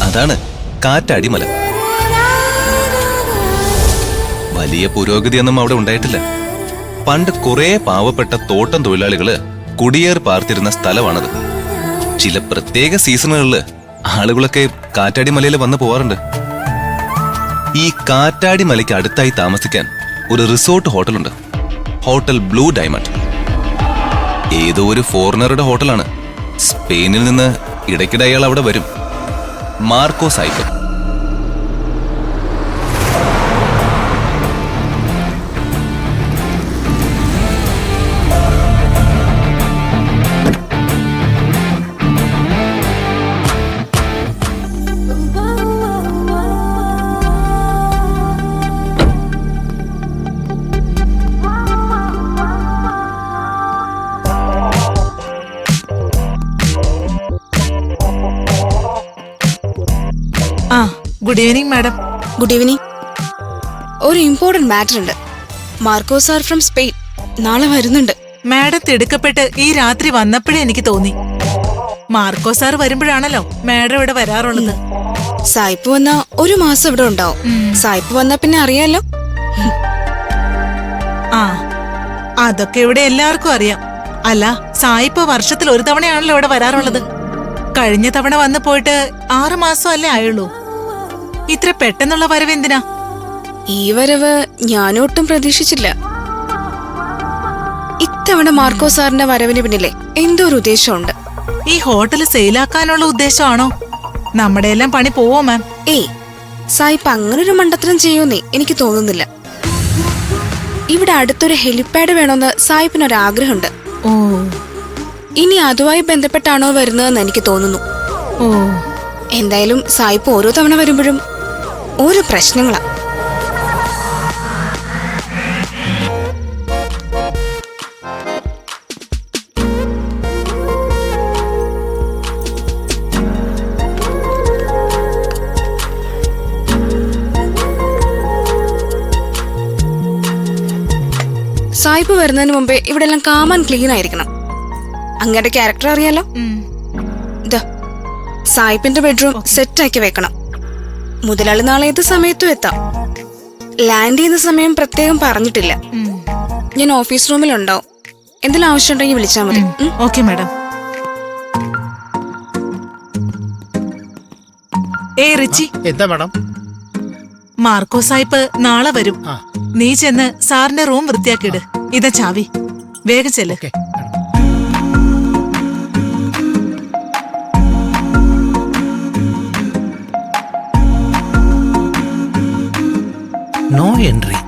അതാണ് കാറ്റാടിമല. വലിയ പുരോഗതിയൊന്നും അവിടെ ഉണ്ടായിട്ടില്ല. പണ്ട് കുറെ പാവപ്പെട്ട തോട്ടം തൊഴിലാളികള് കുടിയേറി പാർത്തിരുന്ന സ്ഥലമാണത്. ചില പ്രത്യേക സീസണുകളില് ആളുകളൊക്കെ കാറ്റാടിമലയിൽ വന്നു പോവാറുണ്ട്. ഈ കാറ്റാടിമലയ്ക്ക് അടുത്തായി താമസിക്കാൻ ഒരു റിസോർട്ട് ഹോട്ടലുണ്ട്, ഹോട്ടൽ ബ്ലൂ ഡയമണ്ട്. ഏതോ ഒരു ഫോറിനറുടെ ഹോട്ടലാണ്. സ്പെയിനിൽ നിന്ന് ഇടയ്ക്കിടെ അയാൾ അവിടെ വരും. മാർക്കോ സായിപ്പ്. Good evening madam. Good evening. ഒരു ഇമ്പോർട്ടന്റ് മാറ്റർ ഉണ്ട്. മാർക്കോ സാർ ഫ്രം സ്പെയിൻ നാളെ വരുന്നുണ്ട്. മാഡം തിടുക്കപ്പെട്ട് ഈ രാത്രി വന്നപ്പോഴേ എനിക്ക് തോന്നി മാർക്കോ സാർ വരുമ്പോഴാണല്ലോ മാഡം ഇവിടെ വരാറുള്ളത്. സായിപ്പ് വന്ന ഒരു മാസം ഇവിടെ ഉണ്ടാവും. സായിപ്പ് വന്നാ പിന്നെ അറിയാലോ. ആ, അതൊക്കെ ഇവിടെ എല്ലാവർക്കും അറിയാം. അല്ല, സായിപ്പ് വർഷത്തിൽ ഒരു തവണയാണല്ലോ ഇവിടെ വരാറുള്ളത്. കഴിഞ്ഞ തവണ വന്നു പോയിട്ട് 6 മാസം അല്ലേ ആയുള്ളൂ. ഇത്ര പെട്ടെന്നുള്ള വരവ് എന്തിനാ? ഈ വരവ് ഞാനൊട്ടും പ്രതീക്ഷിച്ചില്ല. ഇത്തവണ മാർക്കോ സാറിന്റെ വരവിന് പിന്നിലെ എന്തോ ഒരു ഉദ്ദേശമുണ്ട്. ഈ ഹോട്ടൽ സെയിലാക്കാനുള്ള ഉദ്ദേശമാണോ? നമ്മുടെ എല്ലാം പണി പോവോ മാം? ഏയ്, സായിപ്പ് അങ്ങനൊരു മണ്ടത്തരം ചെയ്യുമെന്നേ എനിക്ക് തോന്നുന്നില്ല. ഇവിടെ അടുത്തൊരു ഹെലിപാഡ് വേണമെന്ന് സായിപ്പിനൊരാഗ്രഹമുണ്ട്. ഓ, ഇനി അതുമായി ബന്ധപ്പെട്ടാണോ വരുന്നതെന്ന് എനിക്ക് തോന്നുന്നു. ഓ, എന്തായാലും സായിപ്പ് ഓരോ തവണ വരുമ്പോഴും ഓരോ പ്രശ്നങ്ങളാ. സായിപ്പ് വരുന്നതിന് മുമ്പേ ഇവിടെ എല്ലാം കാം ആൻഡ് ക്ലീൻ ആയിരിക്കണം. അങ്ങയുടെ ക്യാരക്ടർ അറിയാലോ. ഇതാ സായിപ്പിന്റെ ബെഡ്റൂം സെറ്റ് ആക്കി വെക്കണം. മുതലാളി നാളെ ഏത് സമയത്തും എത്താം. ലാൻഡ് ചെയ്യുന്ന സമയം പ്രത്യേകം പറഞ്ഞിട്ടില്ല. ഞാൻ ഓഫീസ് റൂമിലുണ്ടാവും. എന്തെങ്കിലും ആവശ്യമുണ്ടെങ്കിൽ വിളിച്ചാൽ മതി. Okay madam. ഏ റിച്ചി. എന്താ മാഡം? മാർക്കോ സായിപ്പ് നാളെ വരും. നീ ചെന്ന് സാറിന്റെ റൂം വൃത്തിയാക്കിയിട്. ഇതാ ചാവി, വേഗം ചെല്ല്. No entry.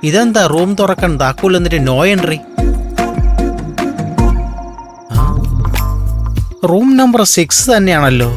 ഇതെന്താ റൂം തുറക്കാൻ താക്കോൽ എന്നിട്ട് നോ എൻട്രി? റൂം നമ്പർ 6 തന്നെയാണല്ലോ.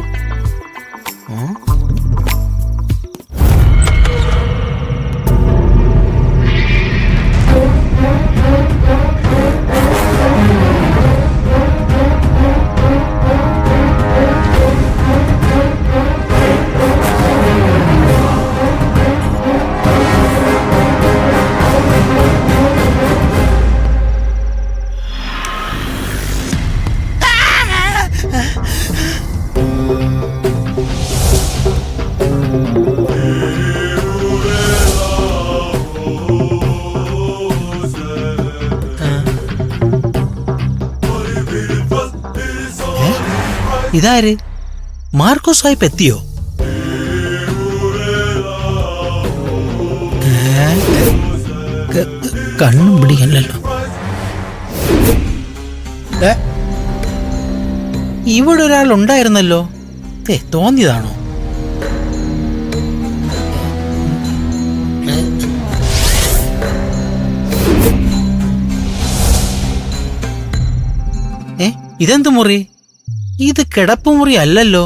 ഇതാര്? മാർക്കോ സായിപ്പ് എത്തിയോ? കണ്ണും പിടിക്കണല്ലോ. ഇവിടെ ഒരാൾ ഉണ്ടായിരുന്നല്ലോ. തോന്നിയതാണോ? ഇതെന്ത് മുറി? ഇത് കിടപ്പുമുറി അല്ലല്ലോ.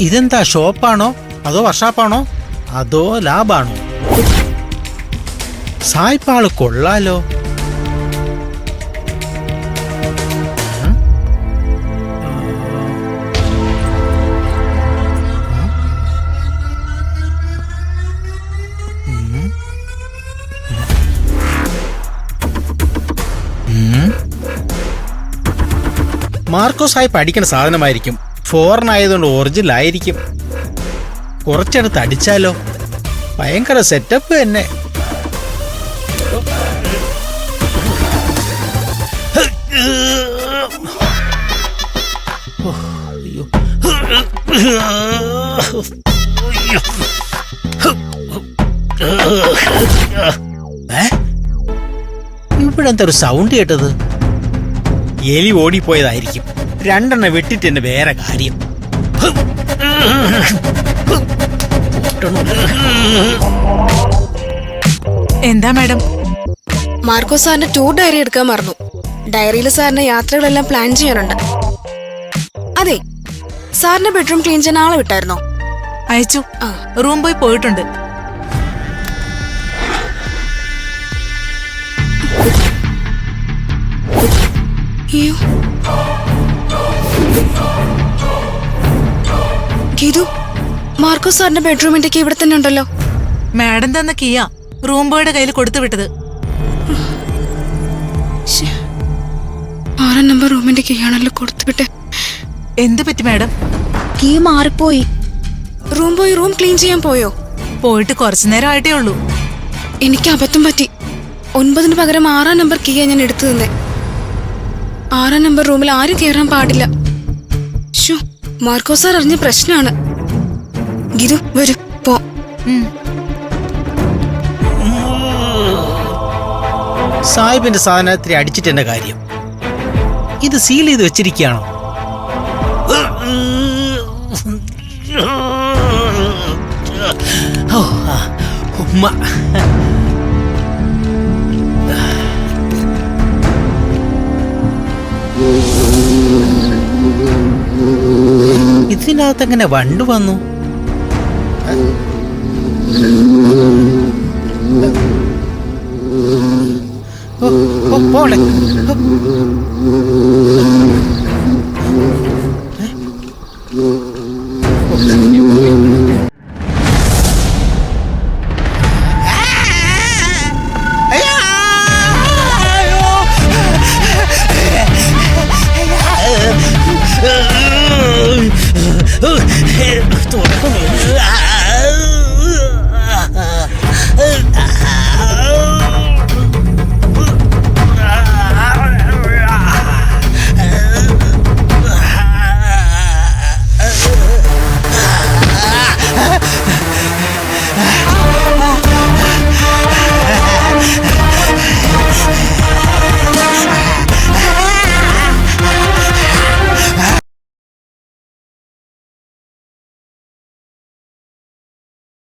ഇതെന്താ ഷോപ്പാണോ അതോ വർഷാപ്പാണോ അതോ ലാബാണോ? സായിപ്പാള് കൊള്ളാലോ. മാർക്കോ സാഹിബ് അടിക്കുന്ന സാധനമായിരിക്കും. ഫോറിൻ ആയതുകൊണ്ട് ഒറിജിനൽ ആയിരിക്കും. കുറച്ചെടുത്ത് അടിച്ചാലോ? ഭയങ്കര സെറ്റപ്പ് തന്നെ. ഇവിടെന്താ ഒരു സൗണ്ട് കേട്ടത്? എലി ഓടിപ്പോയതായിരിക്കും. 2 വെട്ടിട്ട് തന്നെ വേറെ കാര്യം. എന്താ മാഡം? മാർക്കോ സാറിന്റെ ടൂർ ഡയറി എടുക്കാൻ മറന്നു. ഡയറിയിൽ സാറിന്റെ യാത്രകളെല്ലാം പ്ലാൻ ചെയ്യാനുണ്ട്. അതെ, സാറിന്റെ ബെഡ്റൂം ക്ലീൻ ചെയ്യാൻ ആളെ വിട്ടായിരുന്നോ? അയച്ചു. റൂം പോയി പോയിട്ടുണ്ട്. അയ്യോ, ഗീതു, മാർക്കോ സാറിന്റെ ബെഡ്റൂമിന്റെ കീ ഇവിടെ തന്നെ ഉണ്ടല്ലോ. മാഡം തന്ന കീയാ റൂം ബോയുടെ കയ്യിൽ കൊടുത്തു വിട്ടത്. 6 നമ്പർ റൂമിന്റെ കീ ആണല്ലോ കൊടുത്തുവിട്ടെ. എന്ത് പറ്റി മാഡം? കീ മാറിപ്പോയി. റൂം പോയി റൂം ക്ലീൻ ചെയ്യാൻ പോയോ? പോയിട്ട് കുറച്ചു നേരം ആയിട്ടേ ഉള്ളൂ. എനിക്ക് അബദ്ധം പറ്റി. 9 പകരം 6 നമ്പർ കീയാ ഞാൻ എടുത്തു തന്നെ. 6 നമ്പർ റൂമിൽ ആരും കയറാൻ പാടില്ല. ശോ, മാർക്കോ സാർ അറിഞ്ഞ പ്രശ്നമാണ്. ഗിരു, വരൂ, പോ. സാഹിബിന്റെ സാധനത്തിൽ അടിച്ചിട്ടെന്റെ കാര്യം. ഇത് സീൽ ചെയ്ത് വെച്ചിരിക്കുകയാണോ? ഉമ്മ. ഇതിനകത്ത് എങ്ങനെ വണ്ട് വന്നു? പോടെ.